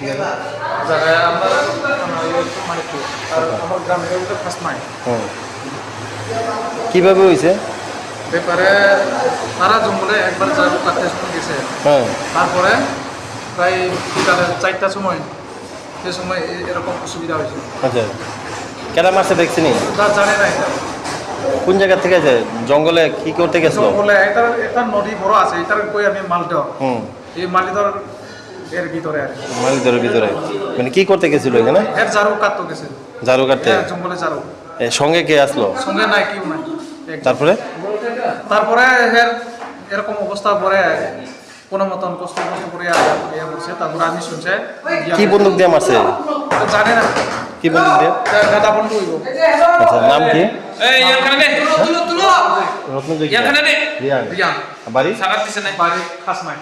ঠিক আছে জায়গায় আমরা মানিকপুর আর আমার গ্রামের ভিতরে ফার্স্ট মাইল। হুম কীভাবে হয়েছে? ব্যাপারে তারা জঙ্গলে একবার যাবো কাটতে সময় গেছে, হ্যাঁ তারপরে প্রায় বিকালের 4টার সময় সে সময় এরকম অসুবিধা হয়েছে। আচ্ছা কেডা মারছে দেখছিনি? তা জানে না এটা কোন জায়গা থেকে আছে? জঙ্গলে কি করতে গেছিল? জঙ্গলে একটা নদী বড় আছে, এটার কই আমি মালটা হুম এই মালিদর এর ভিতরে আর কি। মালিদের ভিতরে মানে কি করতে গেছিল এখানে? এর জারু কাটতে গেছে, ঝাড়ু কাটতে? জঙ্গলে জারু। সঙ্গে কে আসলো? সঙ্গে নাই, কেউ নাই। তারপরে তারপরে এর এরকম অবস্থা পরে কোনো মতন কষ্ট করে ইয়ে করছে, তারপরে আমি শুনছে কি বন্দুক দিয়ে মারছে? জানে না কি বন্দুক দিয়ে? গাদা বন্ধ হইব। আচ্ছা নাম কি? তুলো রত্ন রিয়ান। রিয়ান বাড়ি? বাড়ি খাস নাই।